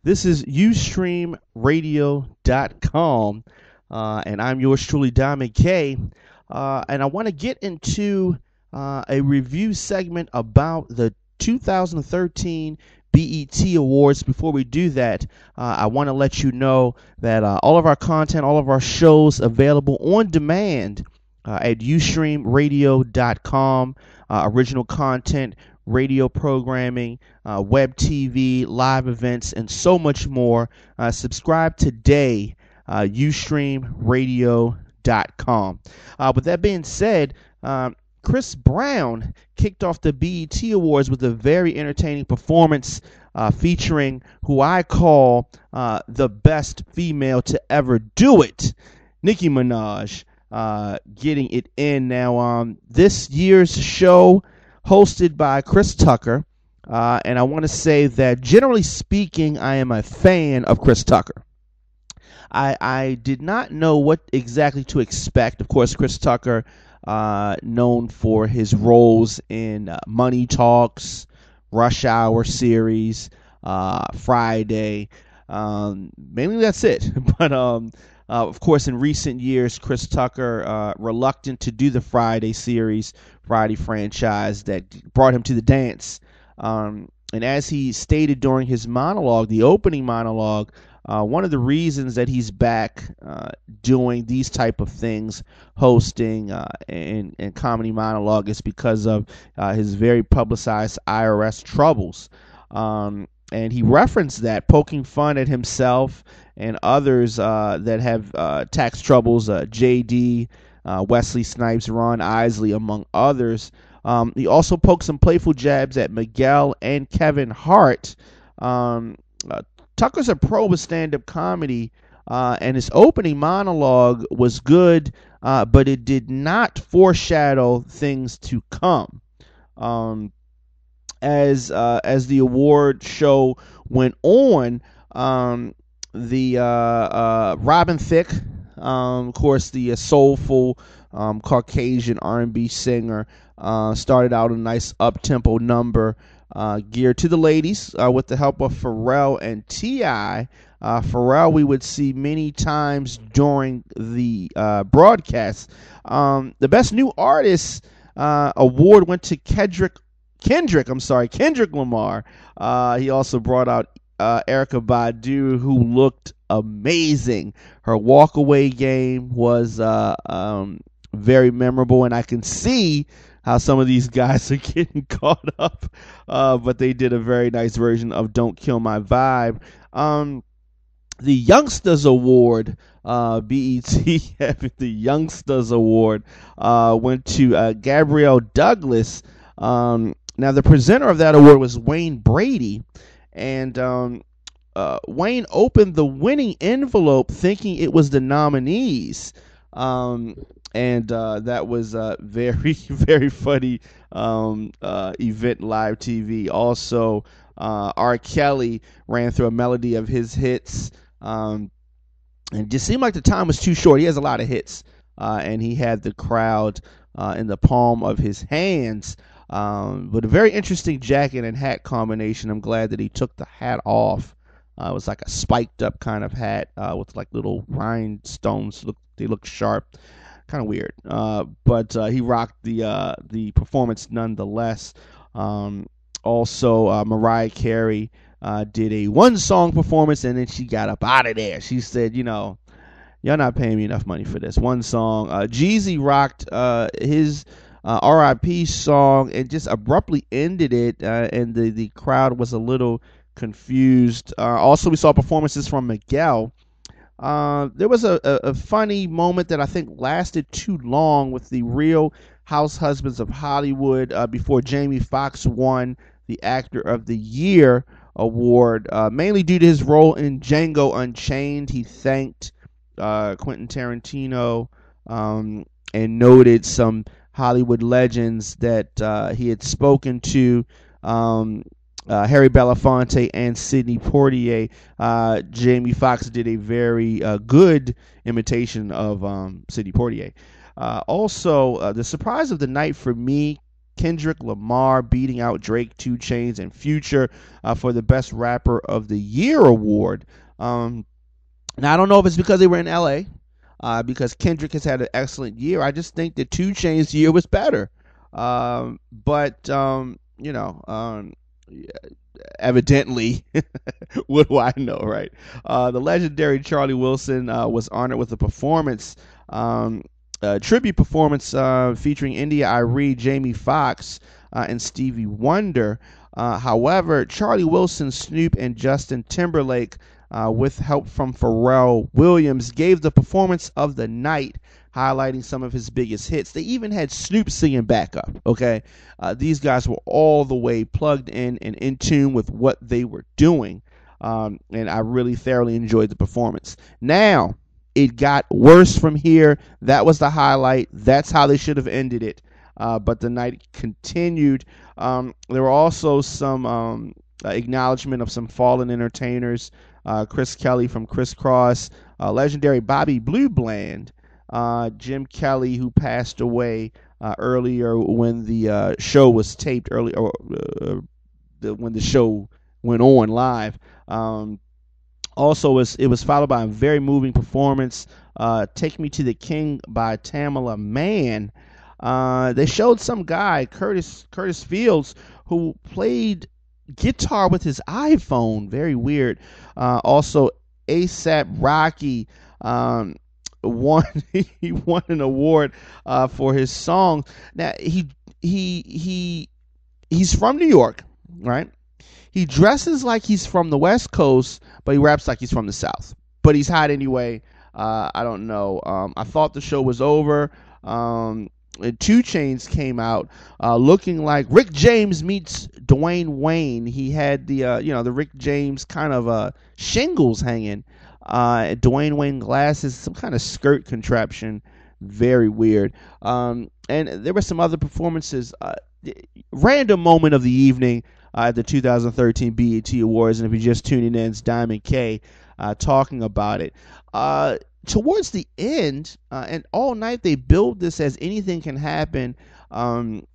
This is UstreamRadio.com, and I'm yours truly, Diamond K. And I want to get into a review segment about the 2013 BET Awards. Before we do that, I want to let you know that all of our content, all of our shows available on demand at UstreamRadio.com. Original content, radio programming, web TV, live events, and so much more. Subscribe today, UstreamRadio.com. With that being said, Chris Brown kicked off the BET Awards with a very entertaining performance featuring who I call the best female to ever do it, Nicki Minaj, getting it in. Now, this year's show hosted by Chris Tucker, and I want to say that generally speaking, I am a fan of Chris Tucker. I did not know what exactly to expect. Of course, Chris Tucker, known for his roles in Money Talks, Rush Hour series, Friday. Mainly that's it. But of course, in recent years, Chris Tucker, reluctant to do the Friday series, Friday franchise that brought him to the dance. And as he stated during his monologue, the opening monologue, one of the reasons that he's back doing these type of things, hosting and comedy monologue, is because of his very publicized IRS troubles. And he referenced that, poking fun at himself and others that have tax troubles, JD, Wesley Snipes, Ron Isley, among others. He also poked some playful jabs at Miguel and Kevin Hart. Tucker's a pro with stand-up comedy, and his opening monologue was good, but it did not foreshadow things to come. As the award show went on, the Robin Thicke, of course, the soulful Caucasian R&B singer, started out a nice up-tempo number geared to the ladies with the help of Pharrell and T.I. Pharrell we would see many times during the broadcast. The Best New Artist award went to Kendrick Lamar. He also brought out Erykah Badu, who looked amazing. Her walkaway game was very memorable, and I can see how some of these guys are getting caught up, but they did a very nice version of Don't Kill My Vibe. The Youngsters Award, BET having the Youngsters Award, went to Gabrielle Douglas. Now, the presenter of that award was Wayne Brady, and Wayne opened the winning envelope thinking it was the nominees, and that was a very, very funny event, live TV. Also, R. Kelly ran through a melody of his hits, and it just seemed like the time was too short. He has a lot of hits, and he had the crowd in the palm of his hands. But a very interesting jacket and hat combination. I'm glad that he took the hat off. It was like a spiked up kind of hat with like little rhinestones. They look sharp, kind of weird. But he rocked the performance nonetheless. Also, Mariah Carey did a one-song performance, and then she got up out of there. She said, y'all not paying me enough money for this one song. Jeezy rocked his R.I.P. song and just abruptly ended it, and the crowd was a little confused. Also, we saw performances from Miguel. There was a funny moment that I think lasted too long with the Real House Husbands of Hollywood before Jamie Foxx won the Actor of the Year award, mainly due to his role in Django Unchained. He thanked Quentin Tarantino and noted some Hollywood legends that he had spoken to, Harry Belafonte and Sidney Poitier. Jamie Foxx did a very good imitation of Sidney Poitier. Also, the surprise of the night for me Kendrick Lamar beating out Drake, 2 Chainz, and Future for the Best Rapper of the Year award. Now, I don't know if it's because they were in LA, because Kendrick has had an excellent year. I just think that 2 Chainz' year was better. But evidently, what do I know, right? The legendary Charlie Wilson was honored with a performance, tribute performance featuring India Arie, Jamie Foxx, and Stevie Wonder. However, Charlie Wilson, Snoop, and Justin Timberlake, with help from Pharrell Williams, gave the performance of the night, highlighting some of his biggest hits. They even had Snoop singing backup, okay? These guys were all the way plugged in and in tune with what they were doing, and I really thoroughly enjoyed the performance. Now, it got worse from here. That was the highlight. That's how they should have ended it, but the night continued. There were also some acknowledgement of some fallen entertainers. Chris Kelly from Criss Cross, legendary Bobby Blue Bland, Jim Kelly, who passed away earlier when the show was taped early, or when the show went on live. Also, it was followed by a very moving performance, "Take Me to the King" by Tamala Mann. They showed some guy, Curtis Fields, who played guitar with his iPhone. Very weird. Also, ASAP Rocky won he won an award for his song. Now he's from New York, right? He dresses like he's from the West Coast, but he raps like he's from the South. But he's hot anyway. I don't know. I thought the show was over. And 2 Chainz came out looking like Rick James meets Dwayne Wayne. He had the Rick James kind of shingles hanging, Dwayne Wayne glasses, some kind of skirt contraption, very weird. And there were some other performances. Random moment of the evening at the 2013 BET Awards, and if you're just tuning in, it's Diamond K talking about it. Towards the end, and all night they build this as anything can happen.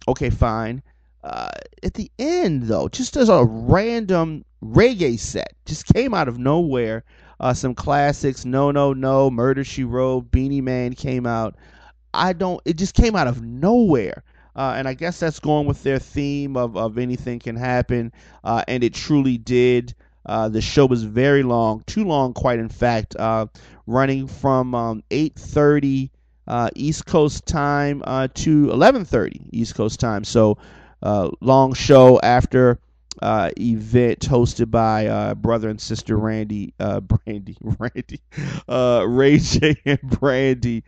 Okay, fine. At the end, though, just as a random reggae set, just came out of nowhere. Some classics, No No No, Murder She Wrote, Beanie Man came out. It just came out of nowhere. And I guess that's going with their theme of anything can happen. And it truly did. The show was very long, too long, quite in fact, running from 8:30 East Coast time to 11:30 East Coast time. So long show after event hosted by brother and sister Randy, Ray J and Brandy,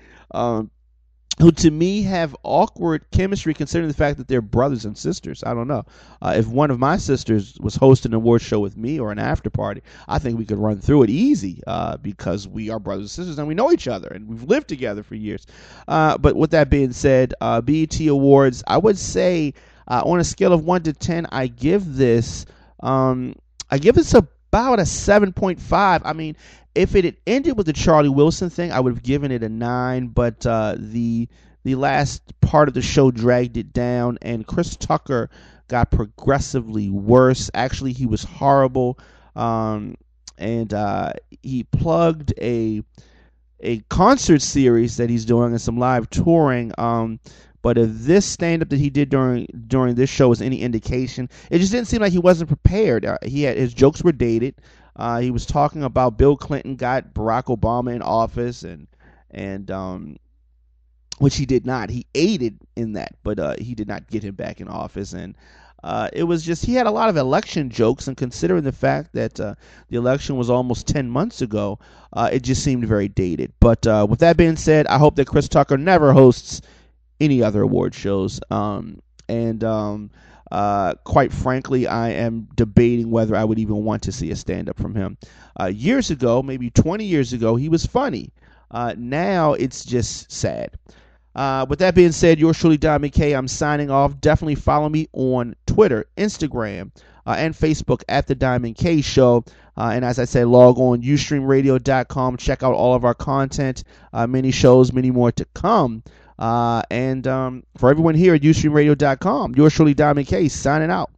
who to me have awkward chemistry considering the fact that they're brothers and sisters. I don't know. If one of my sisters was hosting an award show with me or an after party, I think we could run through it easy because we are brothers and sisters and we know each other and we've lived together for years. But with that being said, BET Awards, I would say on a scale of 1 to 10, I give this about a 7.5. I mean, if it had ended with the Charlie Wilson thing, I would have given it a 9, but the last part of the show dragged it down, and Chris Tucker got progressively worse. Actually, he was horrible, and he plugged a concert series that he's doing and some live touring. But if this stand-up that he did during this show is any indication, it just didn't seem like he wasn't prepared. His jokes were dated. He was talking about Bill Clinton got Barack Obama in office, and which he did not. He aided in that, but he did not get him back in office. And it was just, he had a lot of election jokes, and considering the fact that the election was almost 10 months ago, it just seemed very dated. But with that being said, I hope that Chris Tucker never hosts any other award shows. Quite frankly, I am debating whether I would even want to see a stand-up from him. Years ago, maybe 20 years ago, he was funny. Now it's just sad. With that being said, yours truly, Diamond K. I'm signing off. Definitely follow me on Twitter, Instagram, and Facebook at The Diamond K Show. And as I said, log on ustreamradio.com. Check out all of our content, many shows, many more to come. And for everyone here at ustreamradio.com, yours truly, Diamond K, signing out.